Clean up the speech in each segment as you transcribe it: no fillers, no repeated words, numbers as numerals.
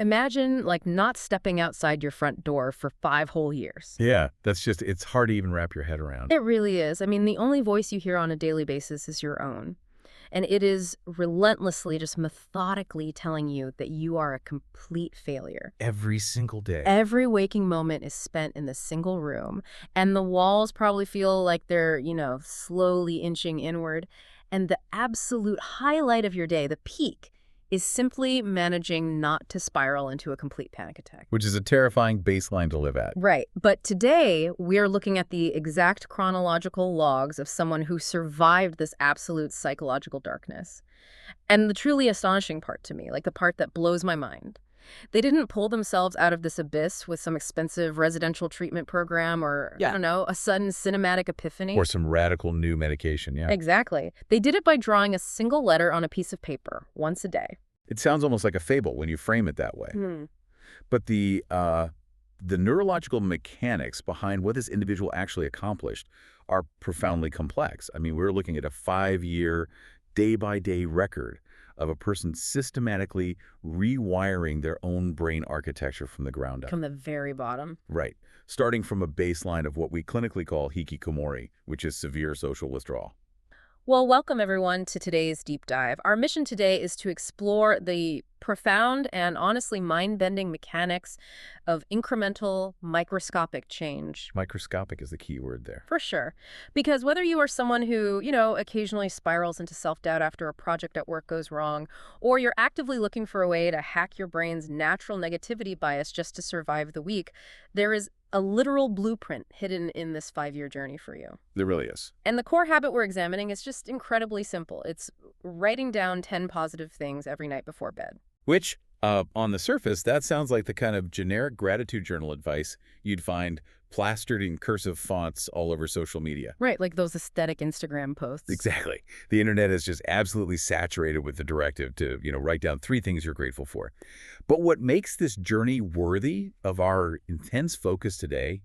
Imagine, like, not stepping outside your front door for 5 whole years. Yeah, it's hard to even wrap your head around. It really is. I mean, the only voice you hear on a daily basis is your own. And it is relentlessly, just methodically telling you that you are a complete failure. Every single day. Every waking moment is spent in this single room, and the walls probably feel like they're, slowly inching inward. And the absolute highlight of your day, the peak, is simply managing not to spiral into a complete panic attack. Which is a terrifying baseline to live at. Right. But today, we're looking at the exact chronological logs of someone who survived this absolute psychological darkness. And the truly astonishing part to me, like the part that blows my mind, they didn't pull themselves out of this abyss with some expensive residential treatment program or, I don't know, a sudden cinematic epiphany. Or some radical new medication, yeah. Exactly. They did it by drawing a single letter on a piece of paper once a day. It sounds almost like a fable when you frame it that way. But the neurological mechanics behind what this individual actually accomplished are profoundly complex. I mean, we're looking at a 5-year, day-by-day record of a person systematically rewiring their own brain architecture from the ground up. From the very bottom. Right. Starting from a baseline of what we clinically call hikikomori, which is severe social withdrawal. Well, welcome everyone to today's deep dive. Our mission today is to explore the profound and honestly mind-bending mechanics of incremental microscopic change. Microscopic is the key word there. For sure. Because whether you are someone who, occasionally spirals into self-doubt after a project at work goes wrong, or you're actively looking for a way to hack your brain's natural negativity bias just to survive the week, there is a literal blueprint hidden in this 5-year journey for you. There really is. And the core habit we're examining is just incredibly simple. It's writing down 10 positive things every night before bed. Which, on the surface, that sounds like the kind of generic gratitude journal advice you'd find plastered in cursive fonts all over social media. Right, like those aesthetic Instagram posts. Exactly. The internet is just absolutely saturated with the directive to, write down 3 things you're grateful for. But what makes this journey worthy of our intense focus today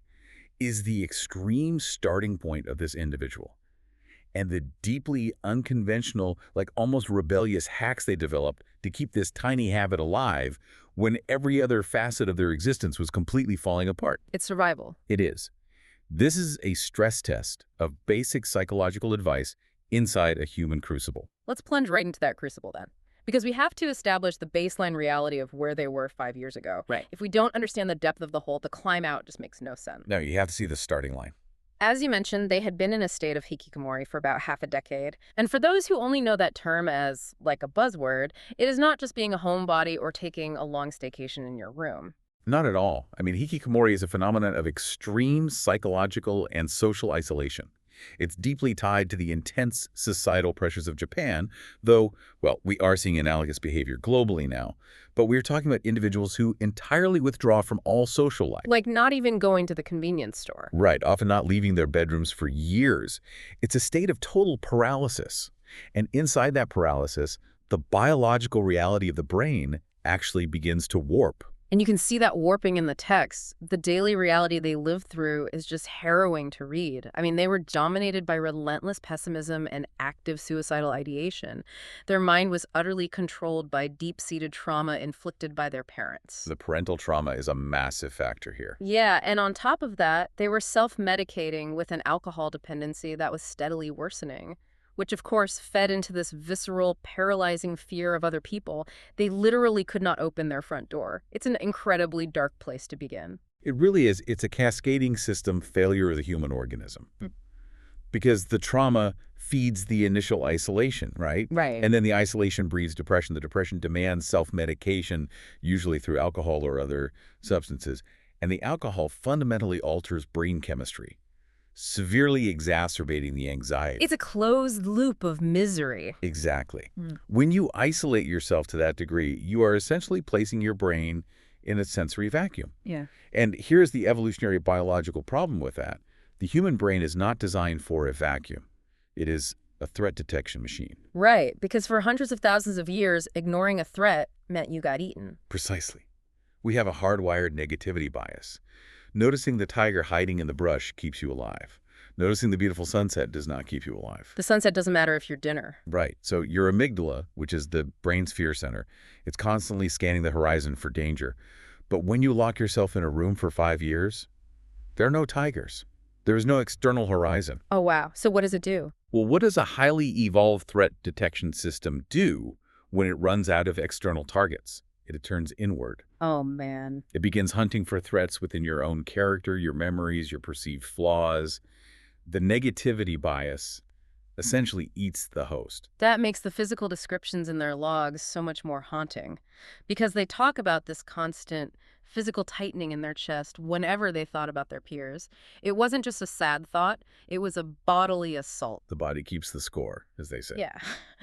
is the extreme starting point of this individual and the deeply unconventional, like almost rebellious hacks they developed to keep this tiny habit alive when every other facet of their existence was completely falling apart. It's survival. It is. This is a stress test of basic psychological advice inside a human crucible. Let's plunge right into that crucible then. Because we have to establish the baseline reality of where they were 5 years ago. Right. If we don't understand the depth of the hole, the climb out just makes no sense. No, you have to see the starting line. As you mentioned, they had been in a state of hikikomori for about half a decade. And for those who only know that term as, like, a buzzword, it is not just being a homebody or taking a long staycation in your room. Not at all. I mean, hikikomori is a phenomenon of extreme psychological and social isolation. It's deeply tied to the intense societal pressures of Japan, though, well, we are seeing analogous behavior globally now. But we're talking about individuals who entirely withdraw from all social life. Like not even going to the convenience store. Right, often not leaving their bedrooms for years. It's a state of total paralysis. And inside that paralysis, the biological reality of the brain actually begins to warp. And you can see that warping in the text. The daily reality they live through is just harrowing to read. I mean, they were dominated by relentless pessimism and active suicidal ideation. Their mind was utterly controlled by deep-seated trauma inflicted by their parents. The parental trauma is a massive factor here. Yeah, and on top of that, they were self-medicating with an alcohol dependency that was steadily worsening, which of course fed into this visceral, paralyzing fear of other people. They literally could not open their front door. It's an incredibly dark place to begin. It really is. It's a cascading system failure of the human organism. Because the trauma feeds the initial isolation, right? Right. And then the isolation breeds depression. The depression demands self-medication, usually through alcohol or other substances. And the alcohol fundamentally alters brain chemistry, severely exacerbating the anxiety. It's a closed loop of misery. Exactly. When you isolate yourself to that degree, you are essentially placing your brain in a sensory vacuum. Yeah. And here's the evolutionary biological problem with that. The human brain is not designed for a vacuum. It is a threat detection machine. Right, because for hundreds of thousands of years, ignoring a threat meant you got eaten. Precisely. We have a hardwired negativity bias. Noticing the tiger hiding in the brush keeps you alive. Noticing the beautiful sunset does not keep you alive. The sunset doesn't matter if you're dinner. Right. So your amygdala, which is the brain's fear center, it's constantly scanning the horizon for danger. But when you lock yourself in a room for 5 years, there are no tigers. There is no external horizon. Oh, wow. So what does it do? Well, what does a highly evolved threat detection system do when it runs out of external targets? It turns inward. Oh, man. It begins hunting for threats within your own character, your memories, your perceived flaws. The negativity bias essentially eats the host. That makes the physical descriptions in their logs so much more haunting, because they talk about this constant physical tightening in their chest whenever they thought about their peers. It wasn't just a sad thought, it was a bodily assault. The body keeps the score, as they say. Yeah.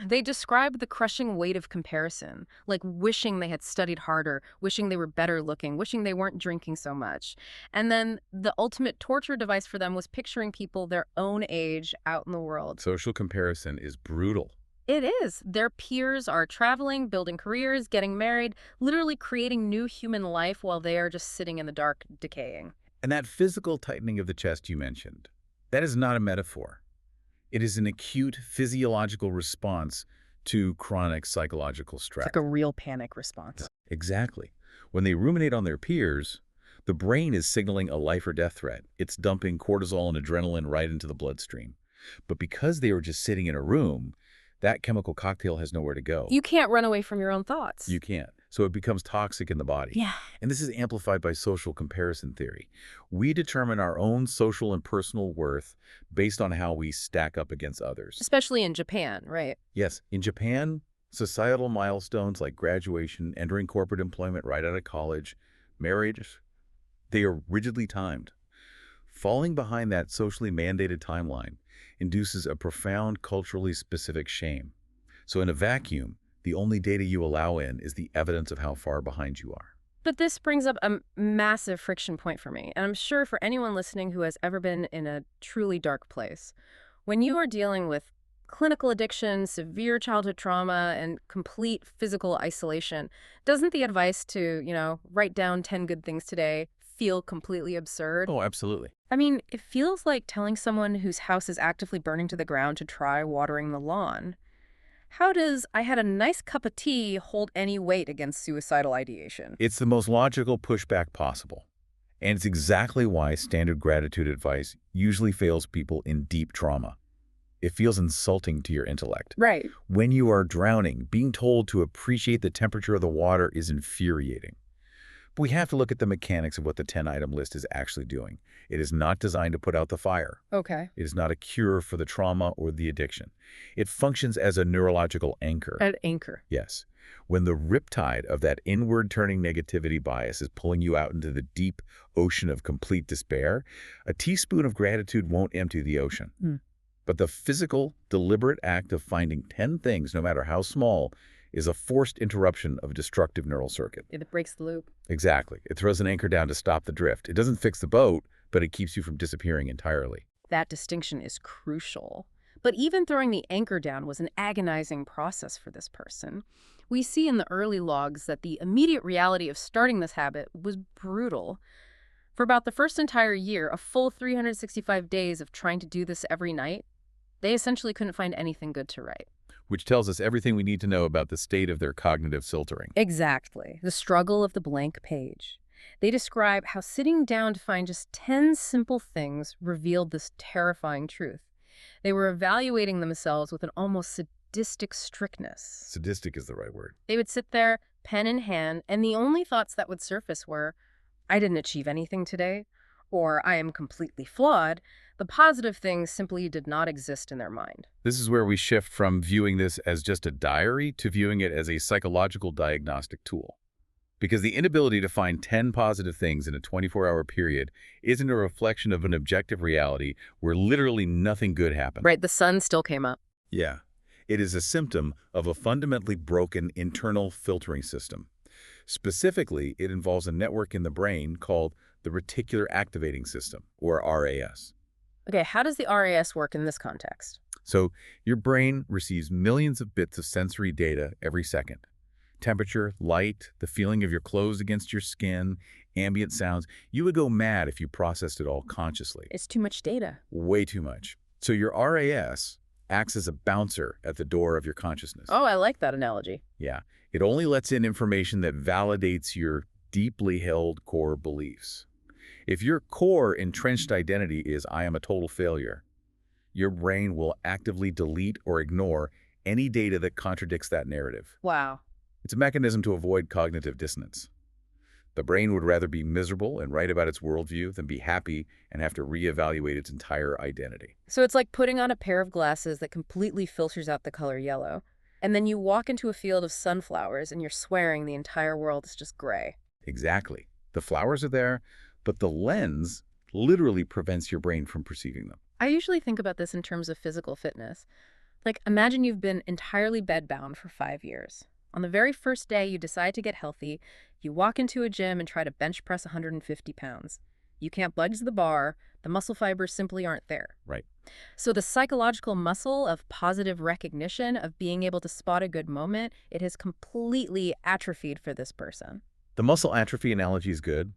They described the crushing weight of comparison, like wishing they had studied harder, wishing they were better looking, wishing they weren't drinking so much. And then the ultimate torture device for them was picturing people their own age out in the world. Social comparison is brutal. It is. Their peers are traveling, building careers, getting married, literally creating new human life while they are just sitting in the dark, decaying. And that physical tightening of the chest you mentioned, that is not a metaphor. It is an acute physiological response to chronic psychological stress. It's like a real panic response. Exactly. When they ruminate on their peers, the brain is signaling a life or death threat. It's dumping cortisol and adrenaline right into the bloodstream. But because they were just sitting in a room, that chemical cocktail has nowhere to go. You can't run away from your own thoughts. You can't. So it becomes toxic in the body. Yeah. And this is amplified by social comparison theory. We determine our own social and personal worth based on how we stack up against others. Especially in Japan, right? Yes, in Japan, societal milestones like graduation, entering corporate employment right out of college, marriage, they are rigidly timed. Falling behind that socially mandated timeline induces a profound culturally specific shame. So in a vacuum, the only data you allow in is the evidence of how far behind you are. But this brings up a massive friction point for me, and I'm sure for anyone listening who has ever been in a truly dark place. When you are dealing with clinical addiction, severe childhood trauma, and complete physical isolation, doesn't the advice to, write down 10 good things today feel completely absurd? Oh, absolutely. I mean, it feels like telling someone whose house is actively burning to the ground to try watering the lawn. How does "I had a nice cup of tea" hold any weight against suicidal ideation? It's the most logical pushback possible. And it's exactly why standard gratitude advice usually fails people in deep trauma. It feels insulting to your intellect. Right. When you are drowning, being told to appreciate the temperature of the water is infuriating. But we have to look at the mechanics of what the 10-item list is actually doing. It is not designed to put out the fire. Okay. It is not a cure for the trauma or the addiction. It functions as a neurological anchor. An anchor. Yes. When the riptide of that inward-turning negativity bias is pulling you out into the deep ocean of complete despair, a teaspoon of gratitude won't empty the ocean. But the physical, deliberate act of finding 10 things, no matter how small, is a forced interruption of a destructive neural circuit. It breaks the loop. Exactly. It throws an anchor down to stop the drift. It doesn't fix the boat, but it keeps you from disappearing entirely. That distinction is crucial. But even throwing the anchor down was an agonizing process for this person. We see in the early logs that the immediate reality of starting this habit was brutal. For about the first entire year, a full 365 days of trying to do this every night, they essentially couldn't find anything good to write. Which tells us everything we need to know about the state of their cognitive filtering. Exactly. The struggle of the blank page. They describe how sitting down to find just 10 simple things revealed this terrifying truth. They were evaluating themselves with an almost sadistic strictness. Sadistic is the right word. They would sit there, pen in hand, and the only thoughts that would surface were, "I didn't achieve anything today," or "I am completely flawed." The positive things simply did not exist in their mind. This is where we shift from viewing this as just a diary to viewing it as a psychological diagnostic tool. Because the inability to find 10 positive things in a 24-hour period isn't a reflection of an objective reality where literally nothing good happened. Right, the sun still came up. Yeah. It is a symptom of a fundamentally broken internal filtering system. Specifically, it involves a network in the brain called the reticular activating system, or RAS. Okay, how does the RAS work in this context? So your brain receives millions of bits of sensory data every second. temperature, light, the feeling of your clothes against your skin, ambient sounds. You would go mad if you processed it all consciously. It's too much data. Way too much. So your RAS acts as a bouncer at the door of your consciousness. Oh, I like that analogy. Yeah. It only lets in information that validates your deeply held core beliefs. If your core entrenched identity is I am a total failure, your brain will actively delete or ignore any data that contradicts that narrative. Wow. It's a mechanism to avoid cognitive dissonance. The brain would rather be miserable and write about its worldview than be happy and have to reevaluate its entire identity. So it's like putting on a pair of glasses that completely filters out the color yellow. And then you walk into a field of sunflowers and you're swearing the entire world is just gray. Exactly. The flowers are there, but the lens literally prevents your brain from perceiving them. I usually think about this in terms of physical fitness. Like, imagine you've been entirely bedbound for 5 years. On the very first day you decide to get healthy, you walk into a gym and try to bench press 150 pounds. You can't budge the bar, the muscle fibers simply aren't there. Right. So the psychological muscle of positive recognition, of being able to spot a good moment, it has completely atrophied for this person. The muscle atrophy analogy is good,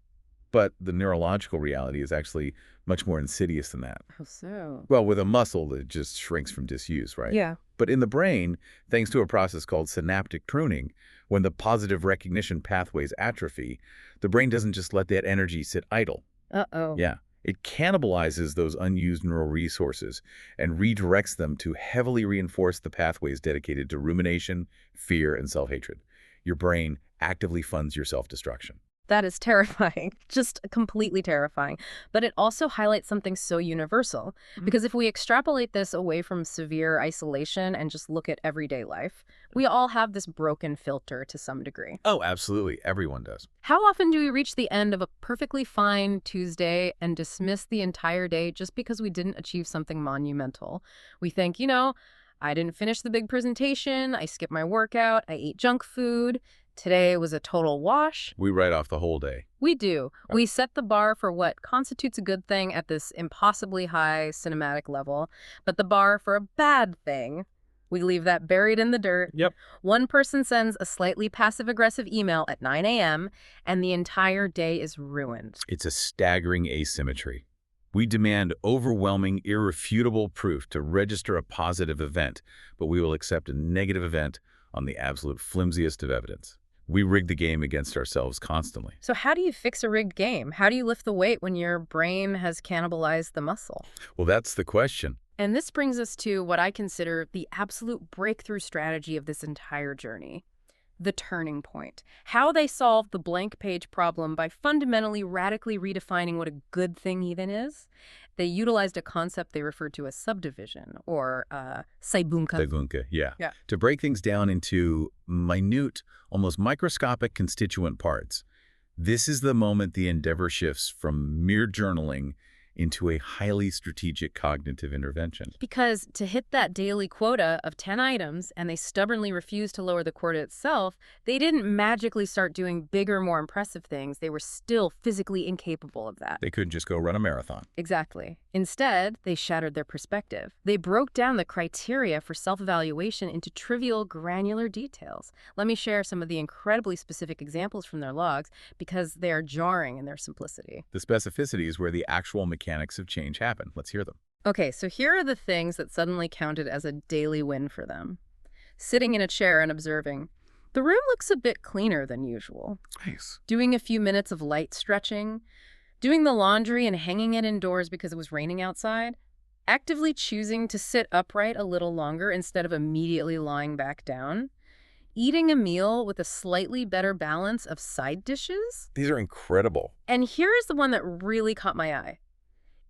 but the neurological reality is actually much more insidious than that. Oh, so? Well, with a muscle that just shrinks from disuse, right? Yeah. But in the brain, thanks to a process called synaptic pruning, when the positive recognition pathways atrophy, the brain doesn't just let that energy sit idle. Uh-oh. Yeah. It cannibalizes those unused neural resources and redirects them to heavily reinforce the pathways dedicated to rumination, fear, and self-hatred. Your brain actively funds your self-destruction. That is terrifying, just completely terrifying. But it also highlights something so universal, because if we extrapolate this away from severe isolation and just look at everyday life, we all have this broken filter to some degree. Oh, absolutely. Everyone does. How often do we reach the end of a perfectly fine Tuesday and dismiss the entire day just because we didn't achieve something monumental? We think, I didn't finish the big presentation, I skipped my workout, I ate junk food. Today was a total wash. We write off the whole day. We do. We set the bar for what constitutes a good thing at this impossibly high cinematic level, but the bar for a bad thing, we leave that buried in the dirt. Yep. One person sends a slightly passive-aggressive email at 9 a.m., and the entire day is ruined. It's a staggering asymmetry. We demand overwhelming, irrefutable proof to register a positive event, but we will accept a negative event on the absolute flimsiest of evidence. We rig the game against ourselves constantly. So how do you fix a rigged game? How do you lift the weight when your brain has cannibalized the muscle? Well, that's the question. And this brings us to what I consider the absolute breakthrough strategy of this entire journey. The turning point. How they solved the blank page problem by fundamentally radically redefining what a good thing even is. They utilized a concept they referred to as subdivision, or saibunka. Saibunka, yeah. To break things down into minute, almost microscopic constituent parts. This is the moment the endeavor shifts from mere journaling into a highly strategic cognitive intervention. Because to hit that daily quota of 10 items, and they stubbornly refused to lower the quota itself, they didn't magically start doing bigger, more impressive things. They were still physically incapable of that. They couldn't just go run a marathon. Exactly. Instead, they shattered their perspective. They broke down the criteria for self-evaluation into trivial, granular details. Let me share some of the incredibly specific examples from their logs, because they are jarring in their simplicity. The specificity is where the actual mechanics of change happen. Let's hear them. Okay, so here are the things that suddenly counted as a daily win for them. Sitting in a chair and observing, the room looks a bit cleaner than usual. Nice. Doing a few minutes of light stretching. Doing the laundry and hanging it indoors because it was raining outside. Actively choosing to sit upright a little longer instead of immediately lying back down. Eating a meal with a slightly better balance of side dishes. These are incredible. And here is the one that really caught my eye.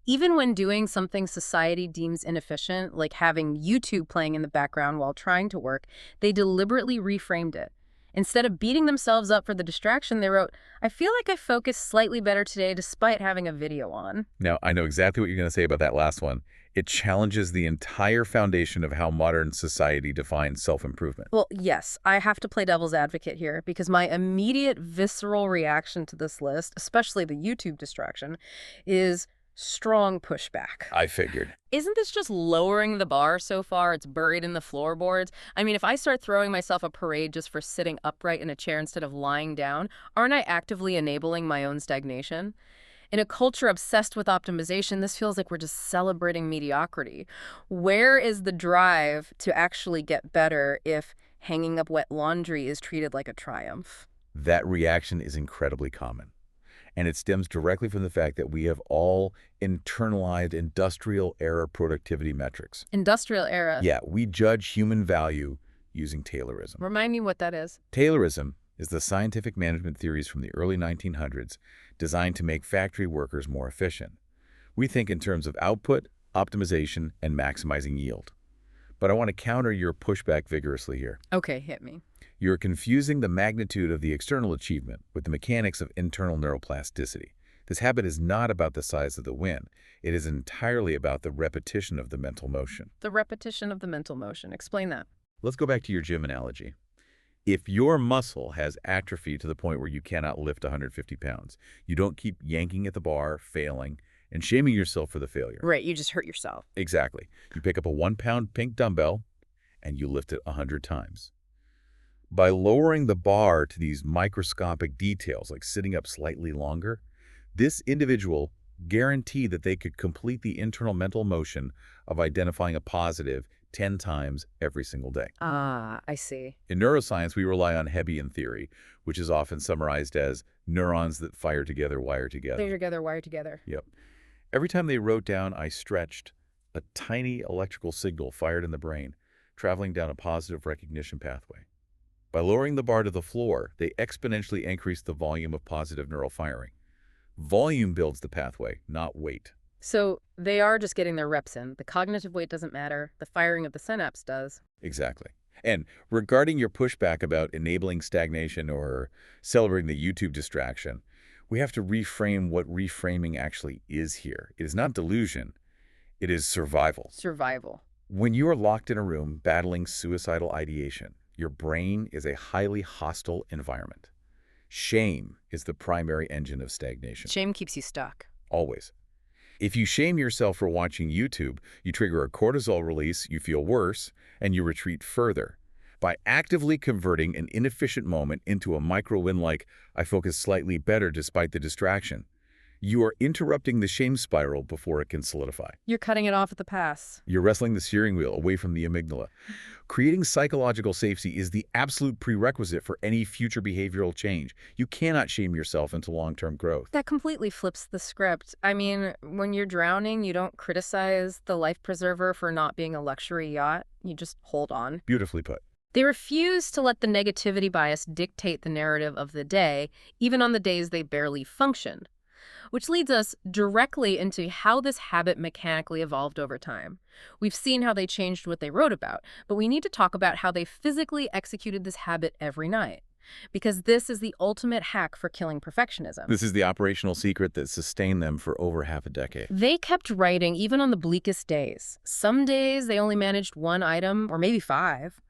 Even when doing something society deems inefficient, like having YouTube playing in the background while trying to work, they deliberately reframed it. Instead of beating themselves up for the distraction, they wrote, I feel like I focused slightly better today despite having a video on. Now, I know exactly what you're going to say about that last one. It challenges the entire foundation of how modern society defines self-improvement. Well, yes, I have to play devil's advocate here, because my immediate visceral reaction to this list, especially the YouTube distraction, is Strong pushback. I figured. Isn't this just lowering the bar so far? It's buried in the floorboards. I mean, if I start throwing myself a parade just for sitting upright in a chair instead of lying down, aren't I actively enabling my own stagnation? In a culture obsessed with optimization, this feels like we're just celebrating mediocrity. Where is the drive to actually get better if hanging up wet laundry is treated like a triumph? That reaction is incredibly common. And it stems directly from the fact that we have all internalized industrial-era productivity metrics. Industrial era. Yeah, we judge human value using Taylorism. Remind me what that is. Taylorism is the scientific management theories from the early 1900s designed to make factory workers more efficient. We think in terms of output, optimization, and maximizing yield. But I want to counter your pushback vigorously here. Okay, hit me. You're confusing the magnitude of the external achievement with the mechanics of internal neuroplasticity. This habit is not about the size of the win. It is entirely about the repetition of the mental motion. The repetition of the mental motion. Explain that. Let's go back to your gym analogy. If your muscle has atrophy to the point where you cannot lift 150 pounds, you don't keep yanking at the bar, failing, and shaming yourself for the failure. Right, you just hurt yourself. Exactly. You pick up a 1-pound pink dumbbell, and you lift it 100 times. By lowering the bar to these microscopic details, like sitting up slightly longer, this individual guaranteed that they could complete the internal mental motion of identifying a positive 10 times every single day. Ah, I see. In neuroscience, we rely on Hebbian theory, which is often summarized as neurons that fire together, wire together. They're together, wired together. Yep. Every time they wrote down, I stretched, a tiny electrical signal fired in the brain, traveling down a positive recognition pathway. By lowering the bar to the floor, they exponentially increased the volume of positive neural firing. Volume builds the pathway, not weight. So they are just getting their reps in. The cognitive weight doesn't matter. The firing of the synapse does. Exactly. And regarding your pushback about enabling stagnation or celebrating the YouTube distraction, we have to reframe what reframing actually is here. It is not delusion. It is survival. Survival. When you are locked in a room battling suicidal ideation, your brain is a highly hostile environment. Shame is the primary engine of stagnation. Shame keeps you stuck. Always. If you shame yourself for watching YouTube, you trigger a cortisol release, you feel worse, and you retreat further. By actively converting an inefficient moment into a micro-win like, I focus slightly better despite the distraction, you are interrupting the shame spiral before it can solidify. You're cutting it off at the pass. You're wrestling the steering wheel away from the amygdala. Creating psychological safety is the absolute prerequisite for any future behavioral change. You cannot shame yourself into long-term growth. That completely flips the script. I mean, when you're drowning, you don't criticize the life preserver for not being a luxury yacht. You just hold on. Beautifully put. They refuse to let the negativity bias dictate the narrative of the day, even on the days they barely function. Which leads us directly into how this habit mechanically evolved over time. We've seen how they changed what they wrote about, but we need to talk about how they physically executed this habit every night. Because this is the ultimate hack for killing perfectionism. This is the operational secret that sustained them for over half a decade. They kept writing even on the bleakest days. Some days they only managed 1 item, or maybe 5.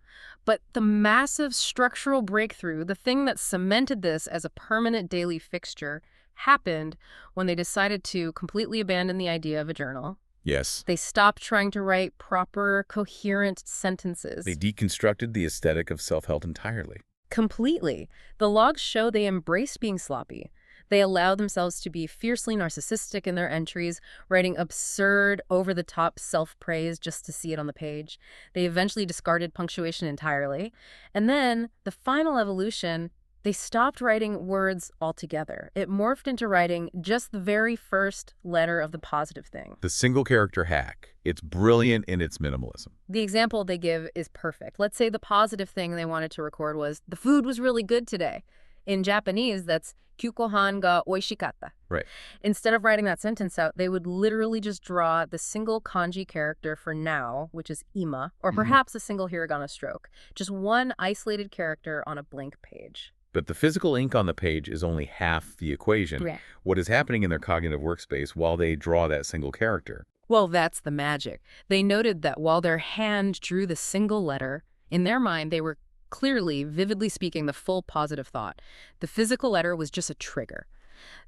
But the massive structural breakthrough, the thing that cemented this as a permanent daily fixture, happened when they decided to completely abandon the idea of a journal. Yes. They stopped trying to write proper, coherent sentences. They deconstructed the aesthetic of self-help entirely. Completely. The logs show they embraced being sloppy. They allowed themselves to be fiercely narcissistic in their entries, writing absurd, over-the-top self-praise just to see it on the page. They eventually discarded punctuation entirely. And then, the final evolution, they stopped writing words altogether. It morphed into writing just the very first letter of the positive thing. The single-character hack. It's brilliant in its minimalism. The example they give is perfect. Let's say the positive thing they wanted to record was, the food was really good today. In Japanese, that's kyukohan ga oishikatta. Right. Instead of writing that sentence out, they would literally just draw the single kanji character for now, which is ima, or perhaps a single hiragana stroke. Just one isolated character on a blank page. But the physical ink on the page is only half the equation. Right. What is happening in their cognitive workspace while they draw that single character? Well, that's the magic. They noted that while their hand drew the single letter, in their mind they were clearly, vividly speaking the full positive thought. The physical letter was just a trigger.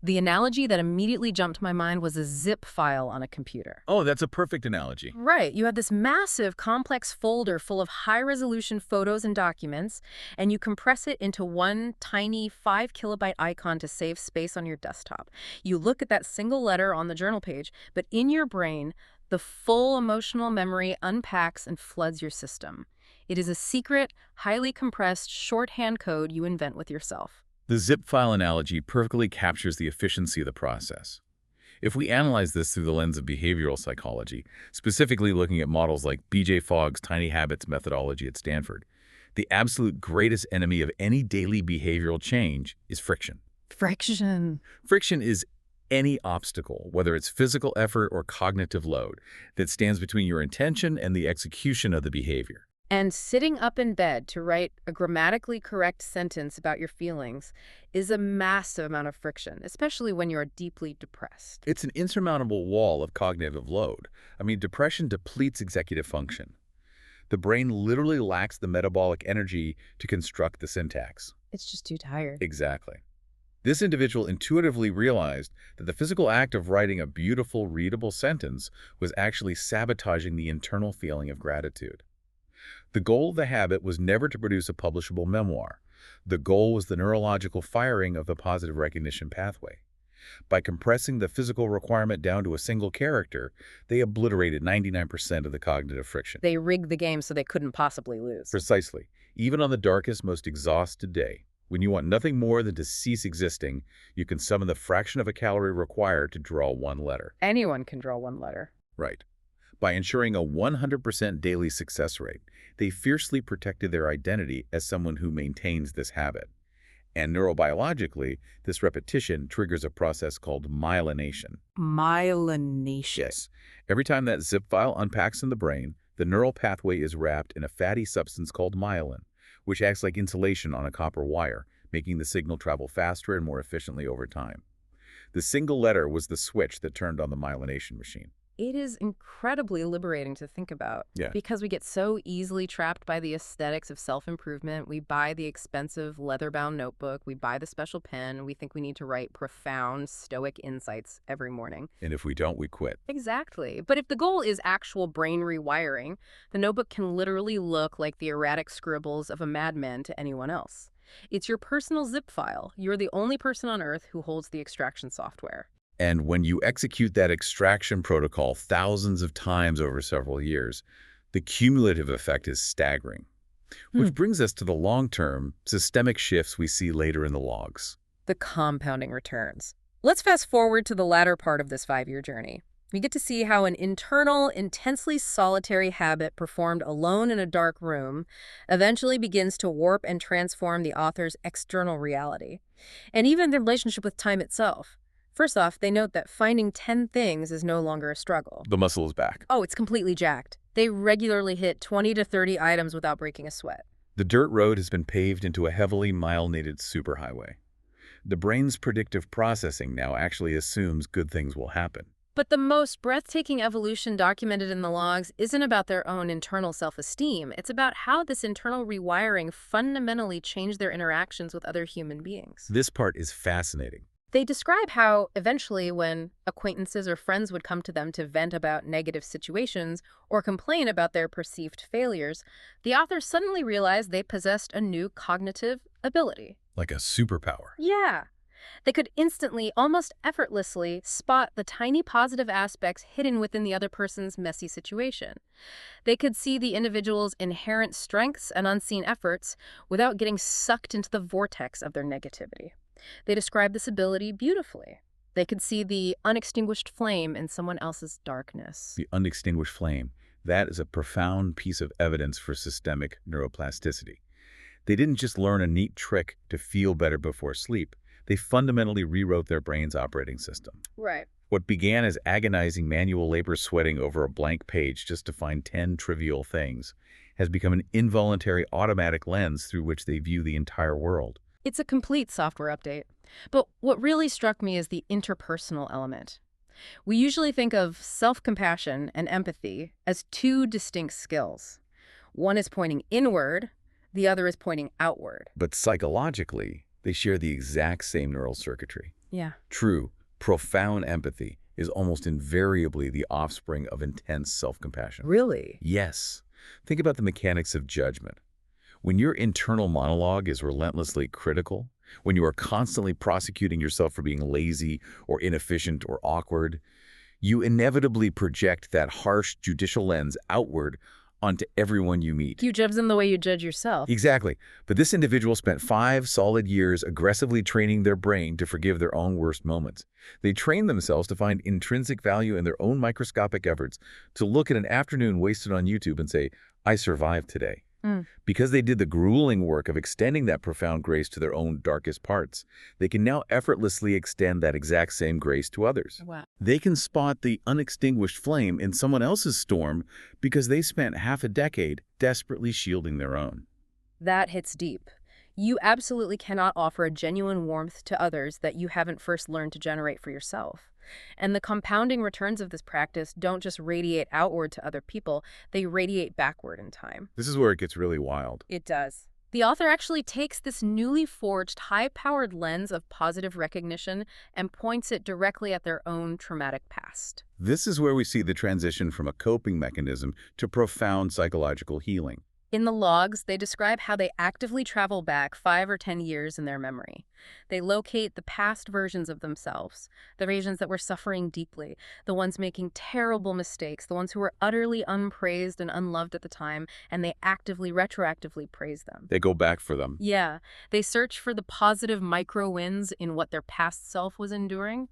The analogy that immediately jumped to my mind was a zip file on a computer. Oh, that's a perfect analogy. Right. You have this massive, complex folder full of high-resolution photos and documents, and you compress it into one tiny 5 kilobyte icon to save space on your desktop. You look at that single letter on the journal page, but in your brain, the full emotional memory unpacks and floods your system. It is a secret, highly compressed shorthand code you invent with yourself. The zip file analogy perfectly captures the efficiency of the process. If we analyze this through the lens of behavioral psychology, specifically looking at models like B.J. Fogg's Tiny Habits methodology at Stanford, the absolute greatest enemy of any daily behavioral change is friction. Friction. Friction is any obstacle, whether it's physical effort or cognitive load, that stands between your intention and the execution of the behavior. And sitting up in bed to write a grammatically correct sentence about your feelings is a massive amount of friction, especially when you're deeply depressed. It's an insurmountable wall of cognitive load. I mean, depression depletes executive function. The brain literally lacks the metabolic energy to construct the syntax. It's just too tired. Exactly. This individual intuitively realized that the physical act of writing a beautiful, readable sentence was actually sabotaging the internal feeling of gratitude. The goal of the habit was never to produce a publishable memoir. The goal was the neurological firing of the positive recognition pathway. By compressing the physical requirement down to a single character, they obliterated 99% of the cognitive friction. They rigged the game so they couldn't possibly lose. Precisely. Even on the darkest, most exhausted day, when you want nothing more than to cease existing, you can summon the fraction of a calorie required to draw one letter. Anyone can draw one letter. Right. By ensuring a 100% daily success rate, they fiercely protected their identity as someone who maintains this habit. And neurobiologically, this repetition triggers a process called myelination. Myelination. Yes. Every time that zip file unpacks in the brain, the neural pathway is wrapped in a fatty substance called myelin, which acts like insulation on a copper wire, making the signal travel faster and more efficiently over time. The single letter was the switch that turned on the myelination machine. It is incredibly liberating to think about. Yeah. Because we get so easily trapped by the aesthetics of self-improvement. We buy the expensive leather-bound notebook. We buy the special pen. We think we need to write profound, stoic insights every morning. And if we don't, we quit. Exactly. But if the goal is actual brain rewiring, the notebook can literally look like the erratic scribbles of a madman to anyone else. It's your personal zip file. You're the only person on Earth who holds the extraction software. And when you execute that extraction protocol thousands of times over several years, the cumulative effect is staggering. Which brings us to the long-term, systemic shifts we see later in the logs. The compounding returns. Let's fast forward to the latter part of this 5-year journey. We get to see how an internal, intensely solitary habit performed alone in a dark room eventually begins to warp and transform the author's external reality, and even the relationship with time itself. First off, they note that finding 10 things is no longer a struggle. The muscle is back. Oh, it's completely jacked. They regularly hit 20 to 30 items without breaking a sweat. The dirt road has been paved into a heavily myelinated superhighway. The brain's predictive processing now actually assumes good things will happen. But the most breathtaking evolution documented in the logs isn't about their own internal self-esteem. It's about how this internal rewiring fundamentally changed their interactions with other human beings. This part is fascinating. They describe how, eventually, when acquaintances or friends would come to them to vent about negative situations or complain about their perceived failures, the authors suddenly realized they possessed a new cognitive ability. Like a superpower. Yeah. They could instantly, almost effortlessly, spot the tiny positive aspects hidden within the other person's messy situation. They could see the individual's inherent strengths and unseen efforts without getting sucked into the vortex of their negativity. They describe this ability beautifully. They could see the unextinguished flame in someone else's darkness. The unextinguished flame. That is a profound piece of evidence for systemic neuroplasticity. They didn't just learn a neat trick to feel better before sleep. They fundamentally rewrote their brain's operating system. Right. What began as agonizing manual labor sweating over a blank page just to find 10 trivial things has become an involuntary automatic lens through which they view the entire world. It's a complete software update. But what really struck me is the interpersonal element. We usually think of self-compassion and empathy as two distinct skills. One is pointing inward, the other is pointing outward. But psychologically, They share the exact same neural circuitry. Yeah. True, profound empathy is almost invariably the offspring of intense self-compassion. Really? Yes. Think about the mechanics of judgment. When your internal monologue is relentlessly critical, when you are constantly prosecuting yourself for being lazy or inefficient or awkward, you inevitably project that harsh judicial lens outward onto everyone you meet. You judge them the way you judge yourself. Exactly. But this individual spent 5 solid years aggressively training their brain to forgive their own worst moments. They trained themselves to find intrinsic value in their own microscopic efforts, to look at an afternoon wasted on YouTube and say, I survived today. Mm. Because they did the grueling work of extending that profound grace to their own darkest parts, they can now effortlessly extend that exact same grace to others. Wow. They can spot the unextinguished flame in someone else's storm because they spent half a decade desperately shielding their own. That hits deep. You absolutely cannot offer a genuine warmth to others that you haven't first learned to generate for yourself. And the compounding returns of this practice don't just radiate outward to other people, they radiate backward in time. This is where it gets really wild. It does. The author actually takes this newly forged, high-powered lens of positive recognition and points it directly at their own traumatic past. This is where we see the transition from a coping mechanism to profound psychological healing. In the logs, they describe how they actively travel back 5 or 10 years in their memory. They locate the past versions of themselves, the versions that were suffering deeply, the ones making terrible mistakes, the ones who were utterly unpraised and unloved at the time, and they actively, retroactively praise them. They go back for them. Yeah, they search for the positive micro-wins in what their past self was enduring.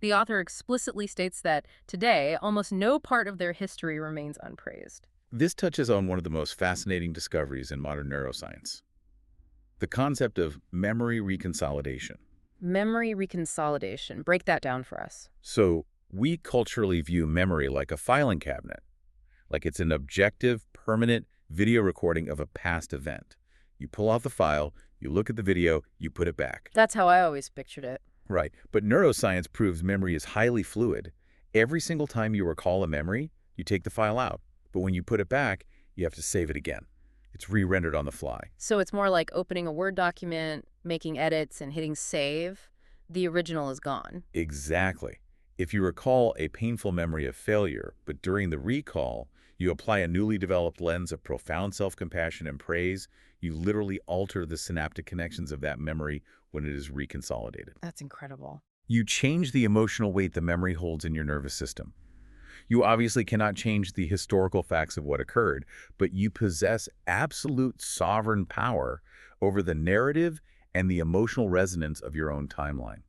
The author explicitly states that, today, almost no part of their history remains unpraised. This touches on one of the most fascinating discoveries in modern neuroscience: the concept of memory reconsolidation. Memory reconsolidation. Break that down for us. So, we culturally view memory like a filing cabinet, like it's an objective, permanent video recording of a past event. You pull out the file, you look at the video, you put it back. That's how I always pictured it. Right, but neuroscience proves memory is highly fluid. Every single time you recall a memory, you take the file out. But when you put it back, you have to save it again. It's re-rendered on the fly. So it's more like opening a Word document, making edits, and hitting save. The original is gone. Exactly. If you recall a painful memory of failure, but during the recall, you apply a newly developed lens of profound self-compassion and praise, you literally alter the synaptic connections of that memory when it is reconsolidated. That's incredible. You change the emotional weight the memory holds in your nervous system. You obviously cannot change the historical facts of what occurred, but you possess absolute sovereign power over the narrative and the emotional resonance of your own timeline.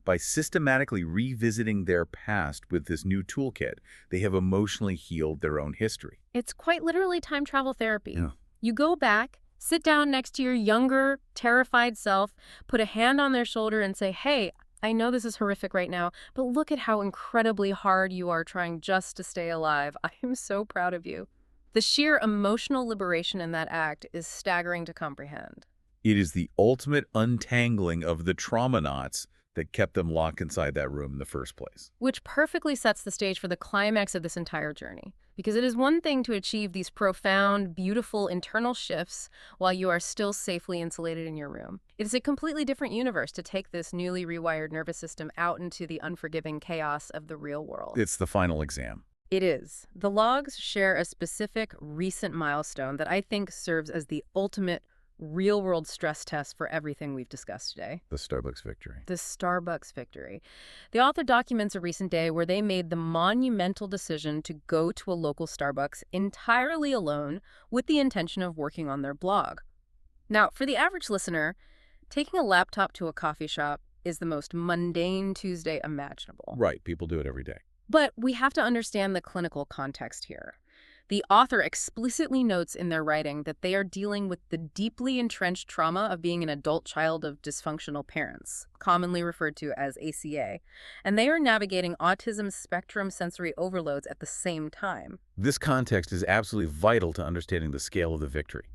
By systematically revisiting their past with this new toolkit, they have emotionally healed their own history. It's quite literally time travel therapy. Yeah. You go back, sit down next to your younger, terrified self, put a hand on their shoulder and say, hey, I know this is horrific right now, but look at how incredibly hard you are trying just to stay alive. I am so proud of you. The sheer emotional liberation in that act is staggering to comprehend. It is the ultimate untangling of the trauma knots that kept them locked inside that room in the first place. Which perfectly sets the stage for the climax of this entire journey. Because it is one thing to achieve these profound, beautiful internal shifts while you are still safely insulated in your room. It is a completely different universe to take this newly rewired nervous system out into the unforgiving chaos of the real world. It's the final exam. It is. The logs share a specific recent milestone that I think serves as the ultimate real-world stress test for everything we've discussed today. The Starbucks victory. The Starbucks victory. The author documents a recent day where they made the monumental decision to go to a local Starbucks entirely alone with the intention of working on their blog. Now, for the average listener, taking a laptop to a coffee shop is the most mundane Tuesday imaginable. Right, people do it every day. But we have to understand the clinical context here. The author explicitly notes in their writing that they are dealing with the deeply entrenched trauma of being an adult child of dysfunctional parents, commonly referred to as ACA, and they are navigating autism spectrum sensory overloads at the same time. This context is absolutely vital to understanding the scale of the victory.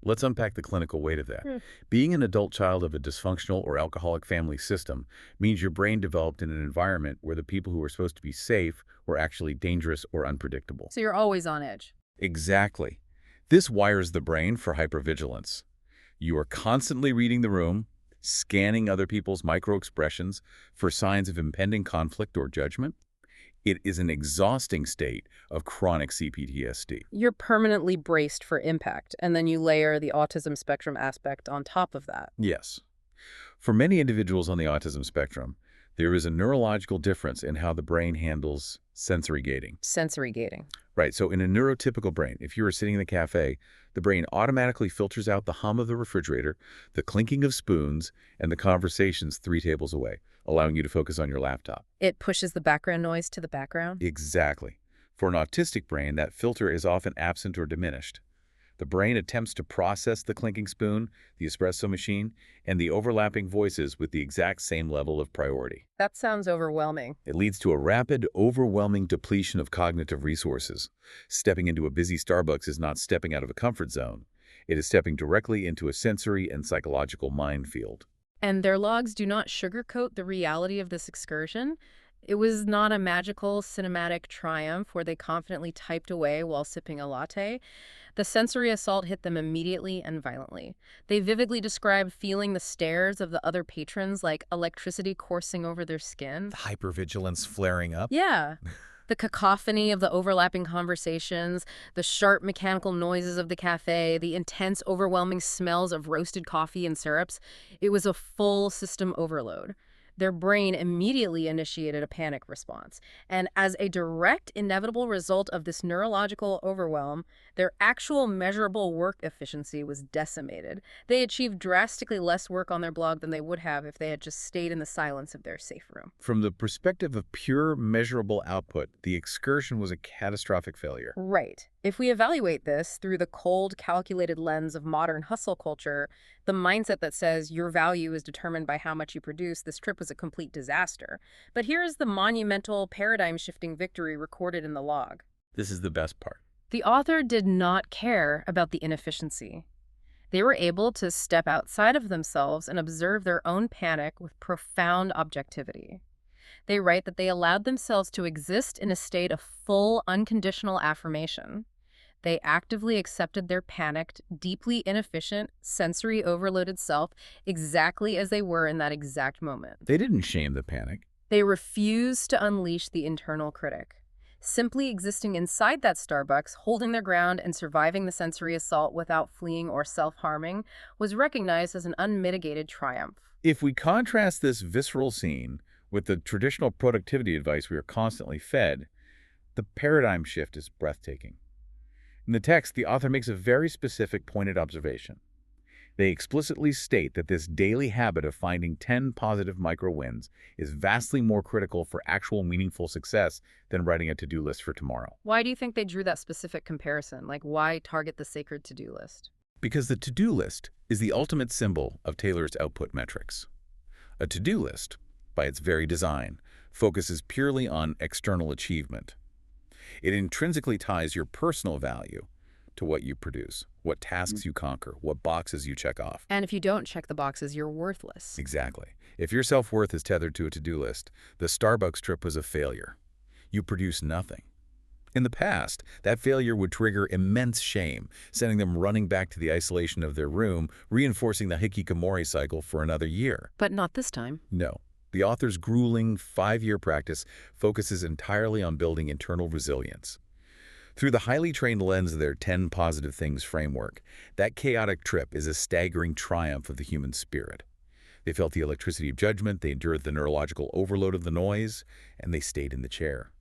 Let's unpack the clinical weight of that. Being an adult child of a dysfunctional or alcoholic family system means your brain developed in an environment where the people who were supposed to be safe were actually dangerous or unpredictable. So you're always on edge. Exactly. This wires the brain for hypervigilance. You are constantly reading the room, scanning other people's micro-expressions for signs of impending conflict or judgment. It is an exhausting state of chronic CPTSD. You're permanently braced for impact, and then you layer the autism spectrum aspect on top of that. Yes. For many individuals on the autism spectrum, there is a neurological difference in how the brain handles sensory gating. Sensory gating. Right, so in a neurotypical brain, if you were sitting in the cafe, the brain automatically filters out the hum of the refrigerator, the clinking of spoons, and the conversations 3 tables away, allowing you to focus on your laptop. It pushes the background noise to the background. Exactly. For an autistic brain, that filter is often absent or diminished. The brain attempts to process the clinking spoon, the espresso machine, and the overlapping voices with the exact same level of priority. That sounds overwhelming. It leads to a rapid, overwhelming depletion of cognitive resources. Stepping into a busy Starbucks is not stepping out of a comfort zone. It is stepping directly into a sensory and psychological minefield. And their logs do not sugarcoat the reality of this excursion. It was not a magical cinematic triumph where they confidently typed away while sipping a latte. The sensory assault hit them immediately and violently. They vividly described feeling the stares of the other patrons like electricity coursing over their skin. The hypervigilance flaring up. Yeah. The cacophony of the overlapping conversations, the sharp mechanical noises of the cafe, the intense, overwhelming smells of roasted coffee and syrups. It was a full system overload. Their brain immediately initiated a panic response. And as a direct, inevitable result of this neurological overwhelm, their actual measurable work efficiency was decimated. They achieved drastically less work on their blog than they would have if they had just stayed in the silence of their safe room. From the perspective of pure measurable output, the excursion was a catastrophic failure. Right. If we evaluate this through the cold, calculated lens of modern hustle culture, the mindset that says your value is determined by how much you produce, this trip was a complete disaster. But here is the monumental, paradigm-shifting victory recorded in the log. This is the best part. The author did not care about the inefficiency. They were able to step outside of themselves and observe their own panic with profound objectivity. They write that they allowed themselves to exist in a state of full, unconditional affirmation. They actively accepted their panicked, deeply inefficient, sensory overloaded self exactly as they were in that exact moment. They didn't shame the panic. They refused to unleash the internal critic. Simply existing inside that Starbucks, holding their ground and surviving the sensory assault without fleeing or self-harming was recognized as an unmitigated triumph. If we contrast this visceral scene with the traditional productivity advice we are constantly fed, the paradigm shift is breathtaking. In the text, the author makes a very specific, pointed observation. They explicitly state that this daily habit of finding 10 positive micro-wins is vastly more critical for actual meaningful success than writing a to-do list for tomorrow. Why do you think they drew that specific comparison? Like, why target the sacred to-do list? Because the to-do list is the ultimate symbol of Taylor's output metrics. A to-do list, by its very design, focuses purely on external achievement. It intrinsically ties your personal value to what you produce, what tasks you conquer, what boxes you check off. And if you don't check the boxes, you're worthless. Exactly. If your self-worth is tethered to a to-do list, the Starbucks trip was a failure. You produce nothing. In the past, that failure would trigger immense shame, sending them running back to the isolation of their room, reinforcing the hikikomori cycle for another year. But not this time. No. The author's grueling 5-year practice focuses entirely on building internal resilience. Through the highly trained lens of their 10 positive things framework, that chaotic trip is a staggering triumph of the human spirit. They felt the electricity of judgment, they endured the neurological overload of the noise, and they stayed in the chair.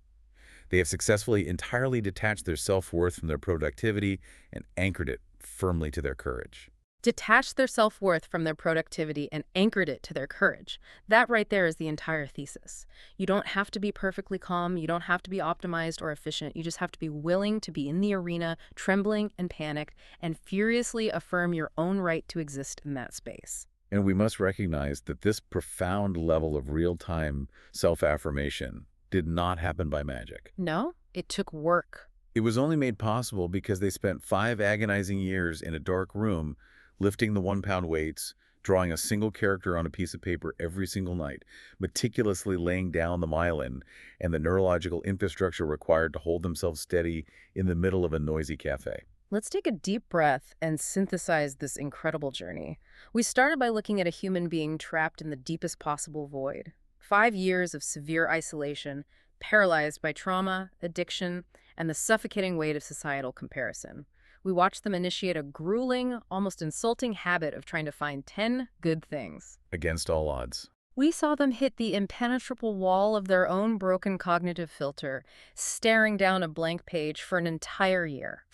They have successfully entirely detached their self-worth from their productivity and anchored it firmly to their courage. Detached their self-worth from their productivity and anchored it to their courage. That right there is the entire thesis. You don't have to be perfectly calm. You don't have to be optimized or efficient. You just have to be willing to be in the arena, trembling and panicked, and furiously affirm your own right to exist in that space. And we must recognize that this profound level of real-time self-affirmation did not happen by magic. No, it took work. It was only made possible because they spent 5 agonizing years in a dark room lifting the 1-pound weights, drawing a single character on a piece of paper every single night, meticulously laying down the myelin and the neurological infrastructure required to hold themselves steady in the middle of a noisy cafe. Let's take a deep breath and synthesize this incredible journey. We started by looking at a human being trapped in the deepest possible void. 5 years of severe isolation, paralyzed by trauma, addiction, and the suffocating weight of societal comparison. We watched them initiate a grueling, almost insulting habit of trying to find 10 good things. Against all odds. We saw them hit the impenetrable wall of their own broken cognitive filter, staring down a blank page for an entire year.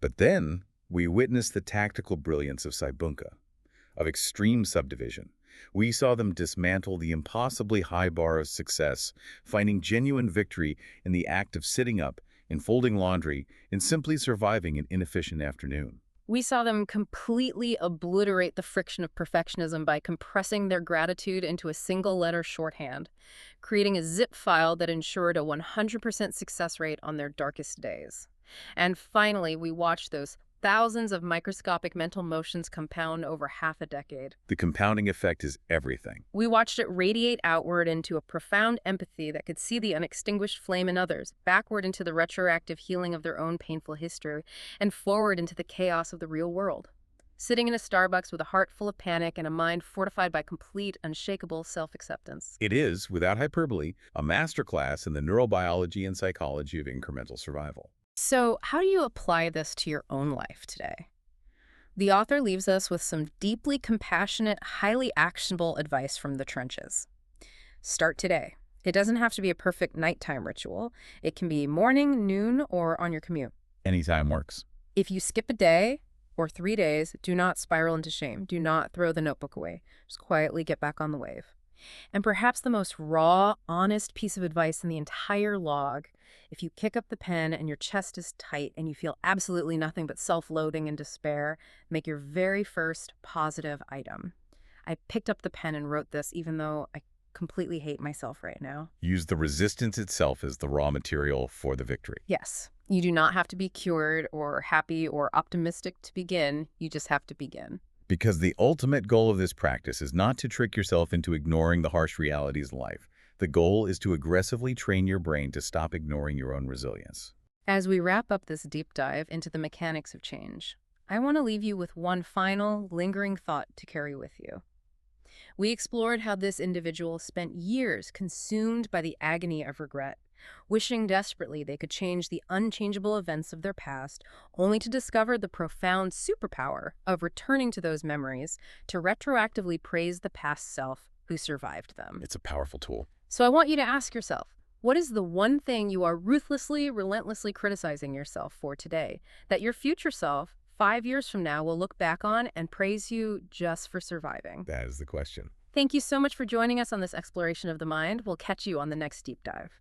But then we witnessed the tactical brilliance of Saibunka, of extreme subdivision. We saw them dismantle the impossibly high bar of success, finding genuine victory in the act of sitting up, in folding laundry, in simply surviving an inefficient afternoon. We saw them completely obliterate the friction of perfectionism by compressing their gratitude into a single-letter shorthand, creating a zip file that ensured a 100% success rate on their darkest days. And finally, we watched those thousands of microscopic mental motions compound over half a decade. The compounding effect is everything. We watched it radiate outward into a profound empathy that could see the unextinguished flame in others, backward into the retroactive healing of their own painful history, and forward into the chaos of the real world. Sitting in a Starbucks with a heart full of panic and a mind fortified by complete, unshakable self-acceptance. It is, without hyperbole, a masterclass in the neurobiology and psychology of incremental survival. So, how do you apply this to your own life today? The author leaves us with some deeply compassionate, highly actionable advice from the trenches. Start today. It doesn't have to be a perfect nighttime ritual. It can be morning, noon, or on your commute. Anytime works. If you skip a day or 3 days, do not spiral into shame. Do not throw the notebook away. Just quietly get back on the wave. And perhaps the most raw, honest piece of advice in the entire log: if you kick up the pen and your chest is tight and you feel absolutely nothing but self-loathing and despair, make your very first positive item. I picked up the pen and wrote this even though I completely hate myself right now. Use the resistance itself as the raw material for the victory. Yes, you do not have to be cured or happy or optimistic to begin. You just have to begin. Because the ultimate goal of this practice is not to trick yourself into ignoring the harsh realities of life. The goal is to aggressively train your brain to stop ignoring your own resilience. As we wrap up this deep dive into the mechanics of change, I want to leave you with one final, lingering thought to carry with you. We explored how this individual spent years consumed by the agony of regret, wishing desperately they could change the unchangeable events of their past, only to discover the profound superpower of returning to those memories to retroactively praise the past self who survived them. It's a powerful tool. So I want you to ask yourself, what is the one thing you are ruthlessly, relentlessly criticizing yourself for today that your future self, 5 years from now, will look back on and praise you just for surviving? That is the question. Thank you so much for joining us on this exploration of the mind. We'll catch you on the next deep dive.